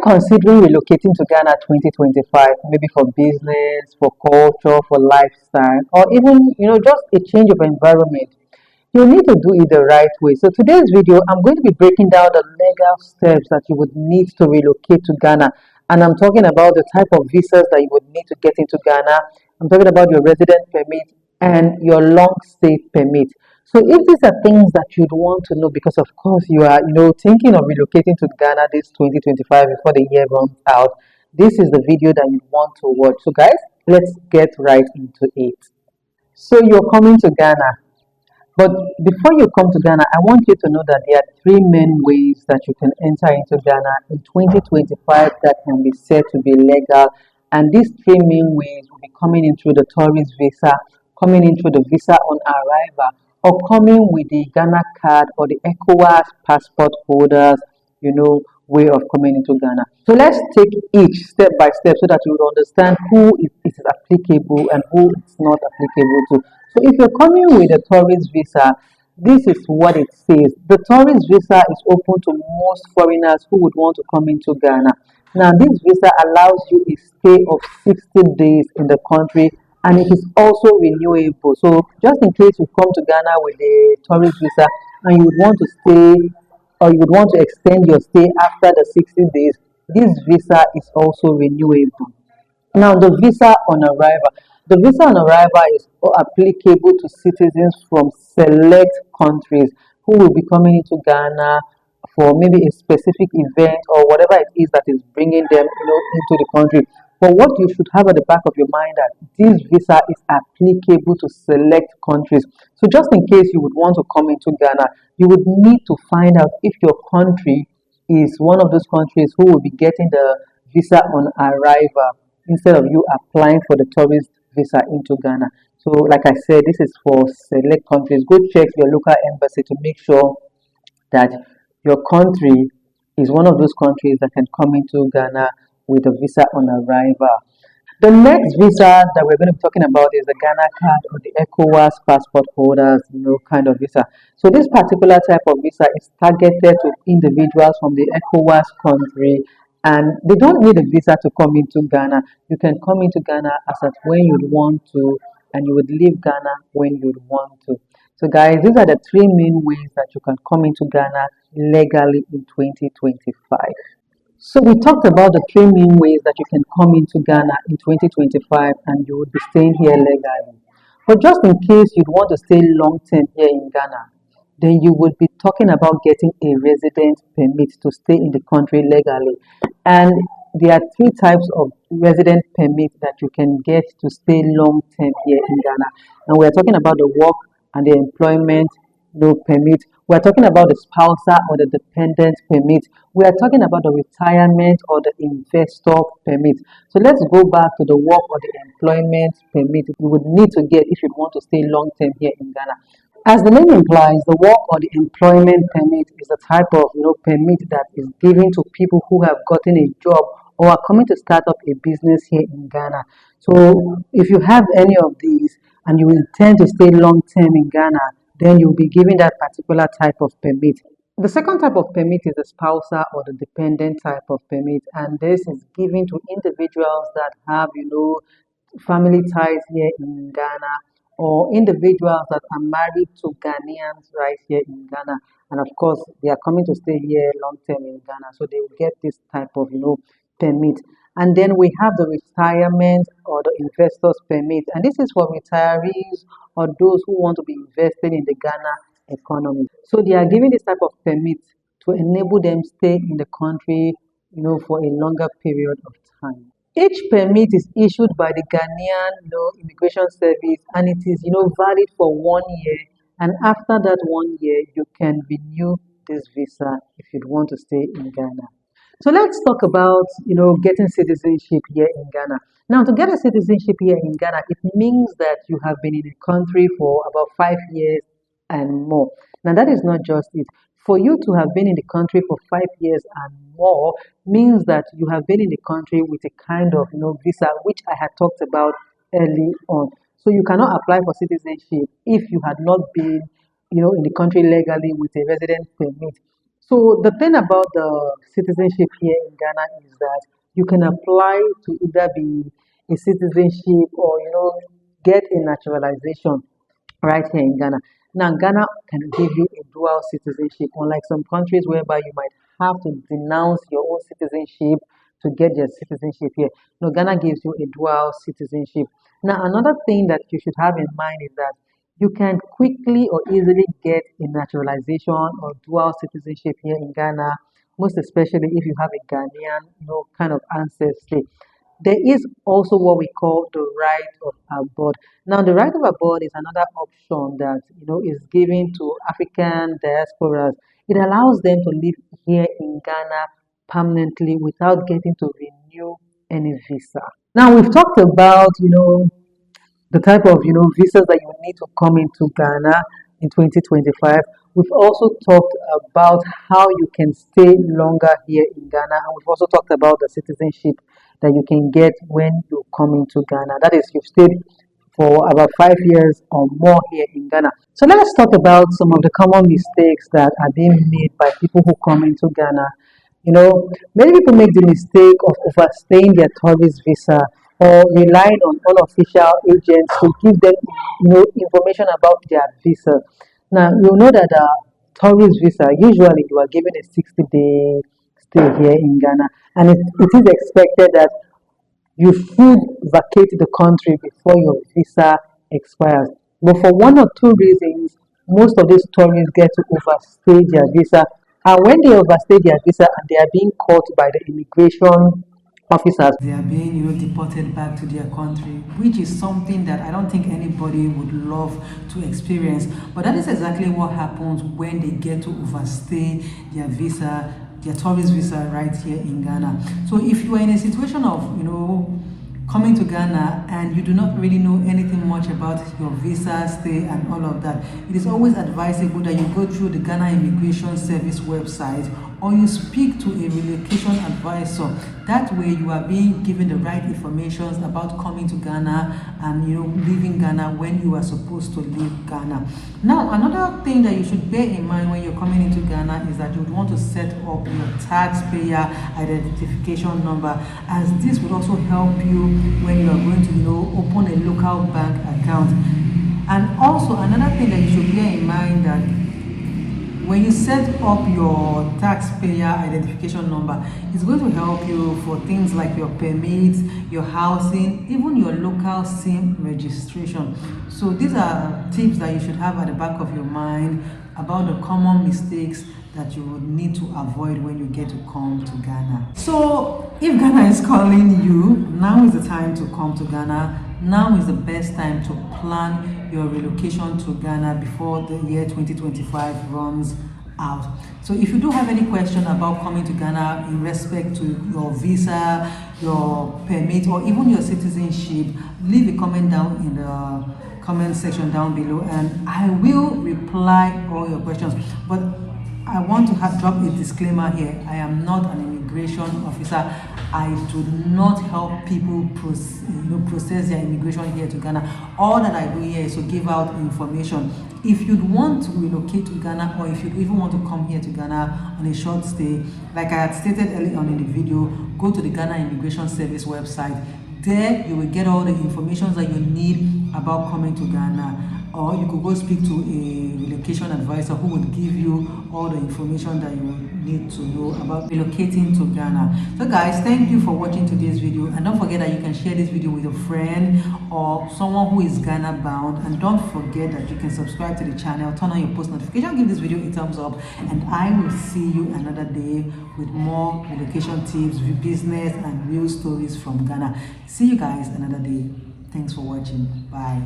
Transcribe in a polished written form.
considering relocating to Ghana 2025, maybe for business, for culture, for lifestyle, or even, just a change of environment, you need to do it the right way. So today's video, I'm going to be breaking down the legal steps that you would need to relocate to Ghana. And I'm talking about the type of visas that you would need to get into Ghana. I'm talking about your resident permit and your long stay permit. So if these are things that you'd want to know, because of course you are, thinking of relocating to Ghana this 2025 before the year runs out, this is the video that you want to watch. So guys, let's get right into it. So you're coming to Ghana. But before you come to Ghana, I want you to know that there are three main ways that you can enter into Ghana in 2025 that can be said to be legal. And these three main ways will be coming in through the tourist visa, coming in through the visa on arrival, or coming with the Ghana card or the ECOWAS passport holders, way of coming into Ghana. So let's take each step by step so that you would understand who it is applicable and who it's not applicable to. So if you're coming with a tourist visa, this is what it says. The tourist visa is open to most foreigners who would want to come into Ghana. Now, this visa allows you a stay of 60 days in the country, and it is also renewable. So just in case you come to Ghana with a tourist visa and you would want to stay or you would want to extend your stay after the 60 days, this visa is also renewable. Now, the visa on arrival. The visa on arrival is applicable to citizens from select countries who will be coming into Ghana for maybe a specific event or whatever it is that is bringing them, into the country. But what you should have at the back of your mind that this visa is applicable to select countries. So just in case you would want to come into Ghana, you would need to find out if your country is one of those countries who will be getting the visa on arrival instead of you applying for the tourist visa into Ghana. So, like I said, this is for select countries. Go check your local embassy to make sure that your country is one of those countries that can come into Ghana with a visa on arrival. The next visa that we're going to be talking about is the Ghana card or the ECOWAS passport holders, kind of visa. So this particular type of visa is targeted to individuals from the ECOWAS country, and they don't need a visa to come into Ghana. You can come into Ghana as at when you'd want to, and you would leave Ghana when you'd want to. So guys, these are the three main ways that you can come into Ghana legally in 2025. So we talked about the three main ways that you can come into Ghana in 2025 and you would be staying here legally. But just in case you'd want to stay long term here in Ghana, then you would be talking about getting a resident permit to stay in the country legally. And there are three types of resident permit that you can get to stay long term here in Ghana. And we're talking about the work and the employment permit. We're talking about the spousal or the dependent permit. We are talking about the retirement or the investor permit. So let's go back to the work or the employment permit you would need to get if you want to stay long term here in Ghana. As the name implies, the work or the employment permit is a type of permit that is given to people who have gotten a job or are coming to start up a business here in Ghana. So if you have any of these and you intend to stay long term in Ghana, then you'll be given that particular type of permit. The second type of permit is the spousal or the dependent type of permit, and this is given to individuals that have, family ties here in Ghana, or individuals that are married to Ghanaians right here in Ghana. And of course, they are coming to stay here long term in Ghana, so they will get this type of, permit. And then we have the retirement or the investors permit, and this is for retirees or those who want to be invested in the Ghana economy. So they are given this type of permit to enable them stay in the country, for a longer period of time. Each permit is issued by the Ghanaian, immigration service, and it is, valid for 1 year. And after that 1 year, you can renew this visa if you want to stay in Ghana. So let's talk about, getting citizenship here in Ghana. Now, to get a citizenship here in Ghana, it means that you have been in the country for about 5 years and more. Now, that is not just it. For you to have been in the country for 5 years and more means that you have been in the country with a kind of, visa, which I had talked about early on. So you cannot apply for citizenship if you had not been, in the country legally with a resident permit. So the thing about the citizenship here in Ghana is that you can apply to either be a citizenship or get a naturalization right here in Ghana. Now Ghana can give you a dual citizenship, unlike some countries whereby you might have to denounce your own citizenship to get your citizenship here. No, Ghana gives you a dual citizenship. Now another thing that you should have in mind is that you can quickly or easily get a naturalization or dual citizenship here in Ghana, most especially if you have a Ghanaian, kind of ancestry. There is also what we call the right of abode. Now, the right of abode is another option that is given to African diasporas. It allows them to live here in Ghana permanently without getting to renew any visa. Now, we've talked about the type of visas that you need to come into Ghana in 2025. We've also talked about how you can stay longer here in Ghana, and we've also talked about the citizenship that you can get when you come into Ghana. That is, you've stayed for about 5 years or more here in Ghana. So let us talk about some of the common mistakes that are being made by people who come into Ghana. Many people make the mistake of overstaying their tourist visa or relying on unofficial agents to give them, information about their visa. Now, you know that tourist visa, usually you are given a 60-day stay here in Ghana, and it is expected that you should vacate the country before your visa expires. But for one or two reasons, most of these tourists get to overstay their visa. And when they overstay their visa and they are being caught by the immigration officers, they are being deported back to their country, which is something that I don't think anybody would love to experience. But that is exactly what happens when they get to overstay their visa, their tourist visa right here in Ghana. So if you are in a situation of coming to Ghana and you do not really know anything much about your visa stay and all of that, it is always advisable that you go through the Ghana Immigration Service website or you speak to a relocation advisor. That way you are being given the right information about coming to Ghana and leaving Ghana when you are supposed to leave Ghana. Now, another thing that you should bear in mind when you're coming into Ghana is that you would want to set up your taxpayer identification number, as this would also help you when you are going to open a local bank account. And also another thing that you should bear in mind that when you set up your taxpayer identification number, it's going to help you for things like your permits, your housing, even your local SIM registration. So these are tips that you should have at the back of your mind about the common mistakes that you would need to avoid when you get to come to Ghana. So if Ghana is calling you, now is the time to come to Ghana. Now is the best time to plan your relocation to Ghana before the year 2025 runs out. So if you do have any question about coming to Ghana in respect to your visa, your permit, or even your citizenship, leave a comment down in the comment section down below and I will reply all your questions. But I want to drop a disclaimer here. I am not an immigration officer. I do not help people process their immigration here to Ghana. All that I do here is to give out information. If you'd want to relocate to Ghana, or if you even want to come here to Ghana on a short stay, like I had stated earlier on in the video, go to the Ghana Immigration Service website. There you will get all the information that you need about coming to Ghana. Or you could go speak to a relocation advisor who would give you all the information that you need to know about relocating to Ghana. So guys, thank you for watching today's video, and don't forget that you can share this video with a friend or someone who is Ghana bound, and don't forget that you can subscribe to the channel, turn on your post notification, give this video a thumbs up, and I will see you another day with more relocation tips, business and real stories from Ghana. See you guys another day. Thanks for watching. Bye.